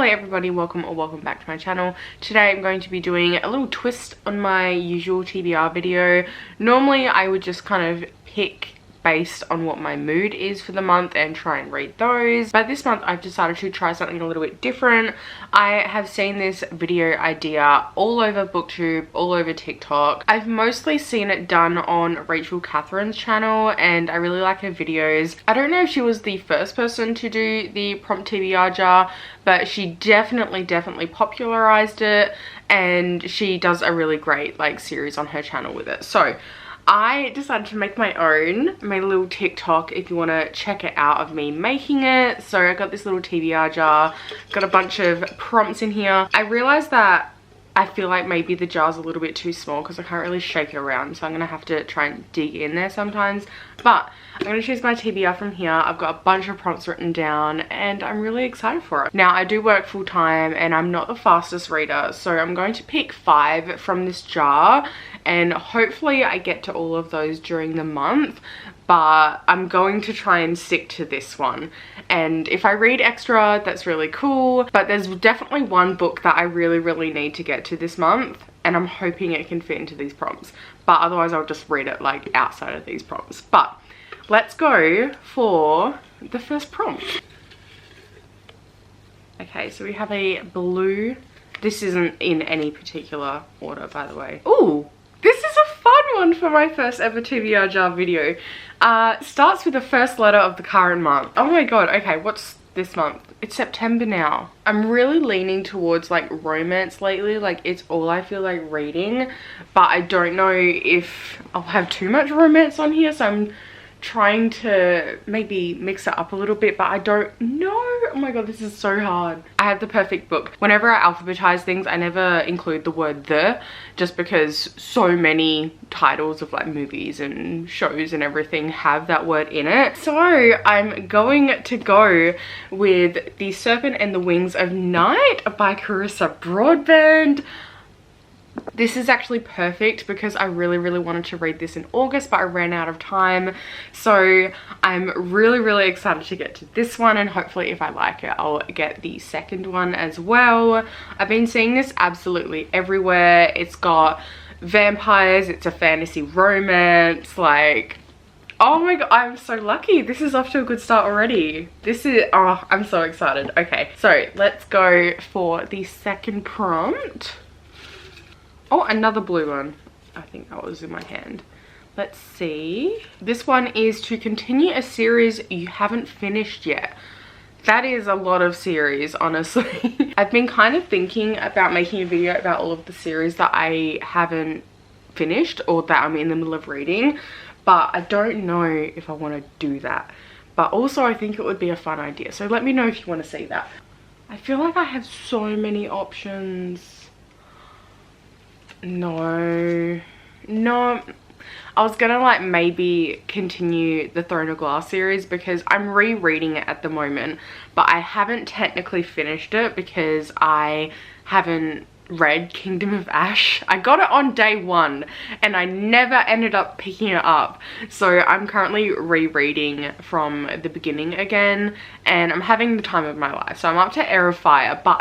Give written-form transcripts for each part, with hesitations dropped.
Hello everybody, welcome or welcome back to my channel. Today I'm going to be doing a little twist on my usual TBR video. Normally I would just kind of pick based on what my mood is for the month and try and read those, but this month I've decided to try something a little bit different. I have seen this video idea all over booktube, all over TikTok. I've mostly seen it done on Rachel Catherine's channel and I really like her videos. I don't know if she was the first person to do the prompt TBR jar, but she definitely popularized it, and she does a really great series on her channel with it. So I decided to make my own, my little TikTok if you want to check it out of me making it. So I got this little TBR jar, got a bunch of prompts in here. I realized that I feel like maybe the jar's a little bit too small because I can't really shake it around, so I'm going to have to try and dig in there sometimes. But I'm going to choose my TBR from here. I've got a bunch of prompts written down and I'm really excited for it. Now I do work full time and I'm not the fastest reader, so I'm going to pick 5 from this jar and hopefully I get to all of those during the month, but I'm going to try and stick to this one. And if I read extra, that's really cool, but there's definitely one book that I really need to get to this month, and I'm hoping it can fit into these prompts, but otherwise I'll just read it outside of these prompts. But let's go for the first prompt. Okay, so we have a blue. This isn't in any particular order, by the way. Ooh, this is a fun one for my first ever TBR jar video. Starts with the first letter of the current month. Oh my god, okay, what's this month? It's September now. I'm really leaning towards romance lately. It's all I feel like reading, but I don't know if I'll have too much romance on here, so I'm trying to maybe mix it up a little bit, but I don't know. Oh my god, this is so hard. I have the perfect book. Whenever I alphabetize things, I never include the word the, just because so many titles of movies and shows and everything have that word in it. So I'm going to go with The Serpent and the Wings of Night by Carissa Broadbent. This is actually perfect because I really wanted to read this in August, but I ran out of time. So I'm really excited to get to this one, and hopefully if I like it, I'll get the second one as well. I've been seeing this absolutely everywhere. It's got vampires, it's a fantasy romance, oh my god, I'm so lucky. This is off to a good start already. This is, oh, I'm so excited. Okay, so let's go for the second prompt. Oh, another blue one. I think that was in my hand. Let's see. This one is to continue a series you haven't finished yet. That is a lot of series, honestly. I've been kind of thinking about making a video about all of the series that I haven't finished or that I'm in the middle of reading, but I don't know if I want to do that. But also I think it would be a fun idea. So let me know if you want to see that. I feel like I have so many options. No, I was gonna maybe continue the Throne of Glass series because I'm rereading it at the moment, but I haven't technically finished it because I haven't read Kingdom of Ash. I got it on day 1 and I never ended up picking it up, so I'm currently rereading from the beginning again and I'm having the time of my life. So I'm up to Heir of Fire, but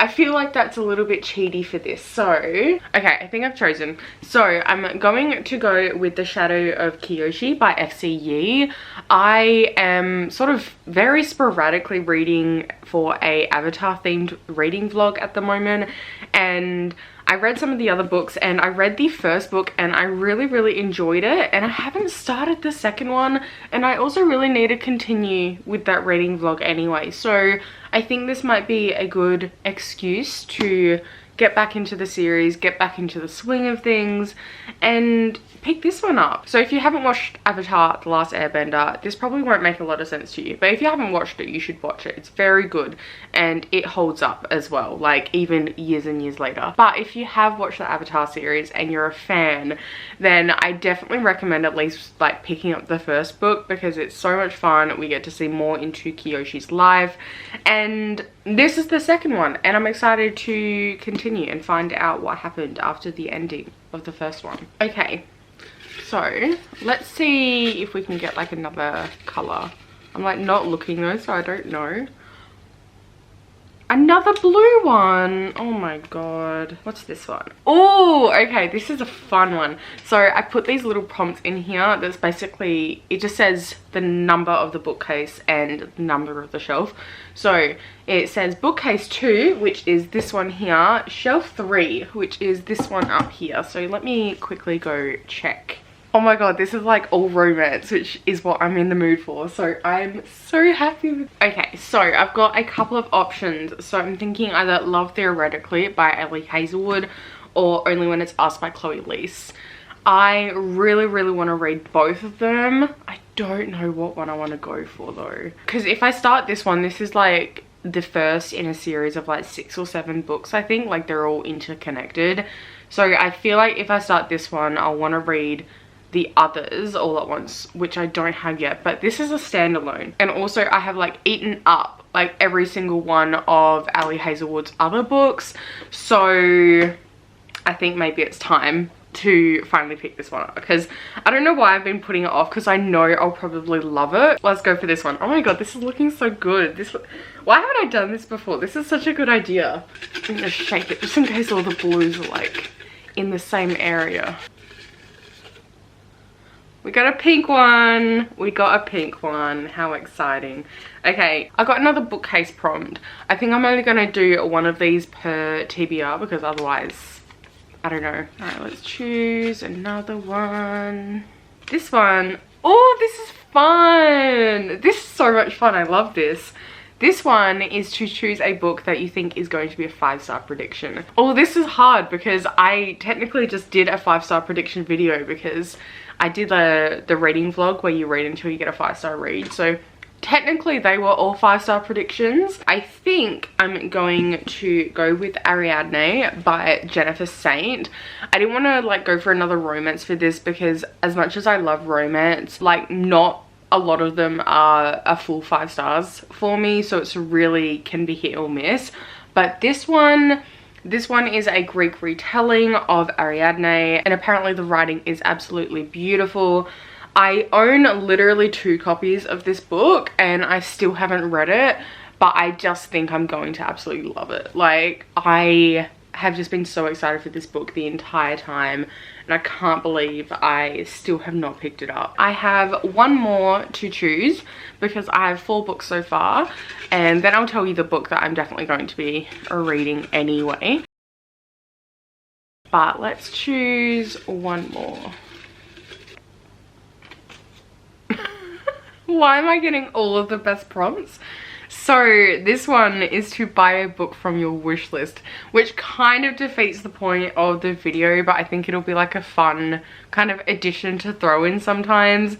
I feel like that's a little bit cheaty for this. So, okay, I think I've chosen. So, I'm going to go with The Shadow of Kyoshi by F.C. Yee. I am sort of very sporadically reading for a Avatar themed reading vlog at the moment, and I read some of the other books and I read the first book and I really enjoyed it, and I haven't started the second one, and I also really need to continue with that reading vlog anyway. So I think this might be a good excuse to get back into the series, get back into the swing of things, and pick this one up. So if you haven't watched Avatar: The Last Airbender, this probably won't make a lot of sense to you, but if you haven't watched it, you should watch it. It's very good and it holds up as well, even years and years later. But if you have watched the Avatar series and you're a fan, then I definitely recommend at least picking up the first book because it's so much fun. We get to see more into Kyoshi's life, and this is the second one, and I'm excited to continue and find out what happened after the ending of the first one. Okay, so let's see if we can get another color. I'm not looking though, so I don't know. Another blue one. Oh my god. What's this one? Oh, okay. This is a fun one. So I put these little prompts in here. That's basically, it just says the number of the bookcase and the number of the shelf. So it says bookcase 2, which is this one here. Shelf 3, which is this one up here. So let me quickly go check. Oh my god, this is like all romance, which is what I'm in the mood for. So I'm so happy with... Okay, so I've got a couple of options. So I'm thinking either Love Theoretically by Ellie Hazelwood or Only When It's Us by Chloe Leese. I really want to read both of them. I don't know what one I want to go for though. Because if I start this one, this is like the first in a series of like 6 or 7 books, I think. Like they're all interconnected. So I feel like if I start this one, I'll want to read the others all at once, which I don't have yet, but this is a standalone. And also I have like eaten up like every single one of Ellie Hazelwood's other books, so I think maybe it's time to finally pick this one up, because I don't know why I've been putting it off, because I know I'll probably love it. Let's go for this one. Oh my god, this is looking so good. Why haven't I done this before? This is such a good idea. I'm gonna shake it just in case all the blues are like in the same area. We got a pink one. We got a pink one. How exciting. Okay, I got another bookcase prompt. I think I'm only going to do one of these per TBR because otherwise, I don't know. Alright, let's choose another one. This one. Oh, this is fun. This is so much fun. I love this. This one is to choose a book that you think is going to be a 5-star prediction. Oh, this is hard because I technically just did a 5-star prediction video because I did the reading vlog where you read until you get a 5-star read. So technically they were all 5-star predictions. I think I'm going to go with Ariadne by Jennifer Saint. I didn't want to like go for another romance for this because as much as I love romance, like not a lot of them are a full 5 stars for me, so it's really can be hit or miss. But this one is a Greek retelling of Ariadne, and apparently the writing is absolutely beautiful. I own literally 2 copies of this book and I still haven't read it, but I just think I'm going to absolutely love it. Like, I have just been so excited for this book the entire time and I can't believe I still have not picked it up. I have one more to choose because I have 4 books so far, and then I'll tell you the book that I'm definitely going to be reading anyway. But let's choose one more. Why am I getting all of the best prompts? So this one is to buy a book from your wish list, which kind of defeats the point of the video, but I think it'll be like a fun kind of addition to throw in sometimes.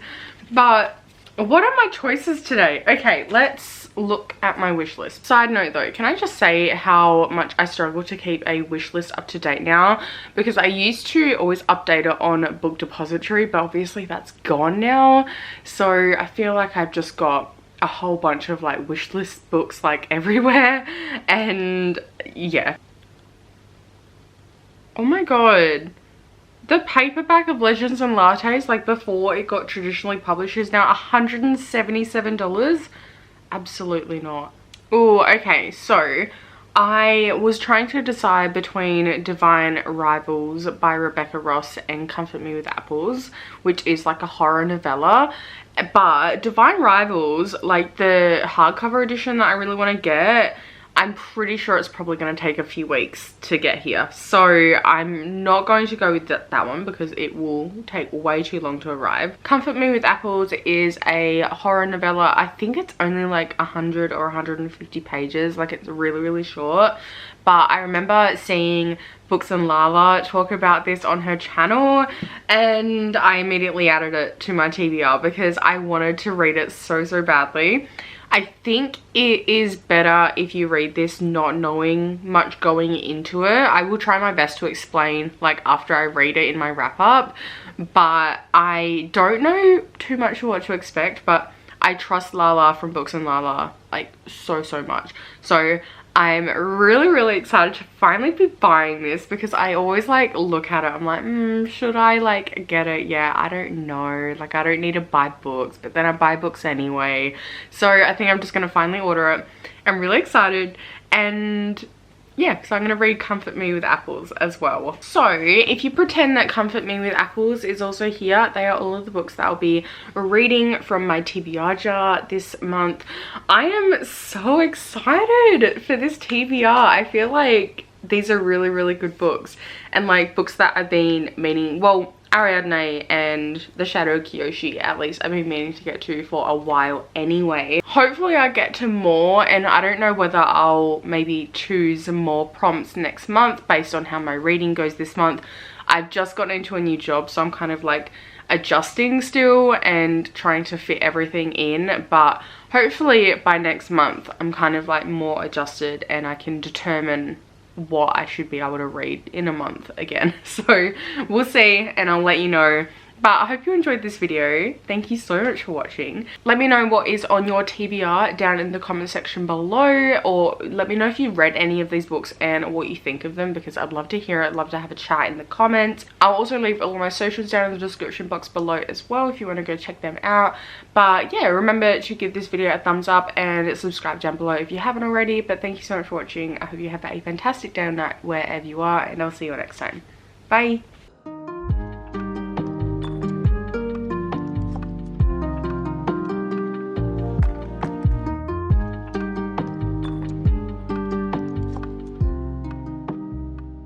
But what are my choices today? Okay, let's look at my wish list. Side note though, can I just say how much I struggle to keep a wish list up to date now, because I used to always update it on Book Depository, but obviously that's gone now. So I feel like I've just got a whole bunch of like wish list books like everywhere, and yeah. Oh my god, the paperback of Legends and Lattes, like before it got traditionally published, is now $177. Absolutely not. Oh, okay, so I was trying to decide between Divine Rivals by Rebecca Ross and Comfort Me with Apples, which is like a horror novella. But Divine Rivals, like the hardcover edition that I really want to get, I'm pretty sure it's probably going to take a few weeks to get here. So I'm not going to go with that one because it will take way too long to arrive. Comfort Me with Apples is a horror novella. I think it's only like 100 or 150 pages. Like, it's really short. But I remember seeing Books and Lala talk about this on her channel, and I immediately added it to my TBR because I wanted to read it so badly. I think it is better if you read this not knowing much going into it. I will try my best to explain like after I read it in my wrap up, but I don't know too much what to expect. But I trust Lala from Books and Lala like so much. So I'm really excited to finally be buying this because I always like look at it, I'm like, should I like get it? Yeah, I don't know, like I don't need to buy books, but then I buy books anyway. So I think I'm just gonna finally order it. I'm really excited, And yeah, so I'm going to read Comfort Me with Apples as well. So if you pretend that Comfort Me with Apples is also here, they are all of the books that I'll be reading from my TBR jar this month. I am so excited for this TBR. I feel like these are really, really good books, and like books that I've been meaning, well, Ariadne and The Shadow of Kyoshi, at least I've been meaning to get to for a while anyway. Hopefully I get to more, and I don't know whether I'll maybe choose more prompts next month based on how my reading goes this month. I've just gotten into a new job, so I'm kind of like adjusting still and trying to fit everything in, but hopefully by next month I'm kind of like more adjusted and I can determine what I should be able to read in a month again. So we'll see, and I'll let you know. But I hope you enjoyed this video. Thank you so much for watching. Let me know what is on your TBR down in the comment section below, or let me know if you read any of these books and what you think of them, because I'd love to hear it. I'd love to have a chat in the comments. I'll also leave all my socials down in the description box below as well if you want to go check them out. But yeah, remember to give this video a thumbs up and subscribe down below if you haven't already. But thank you so much for watching. I hope you have a fantastic day or night wherever you are, and I'll see you next time. Bye.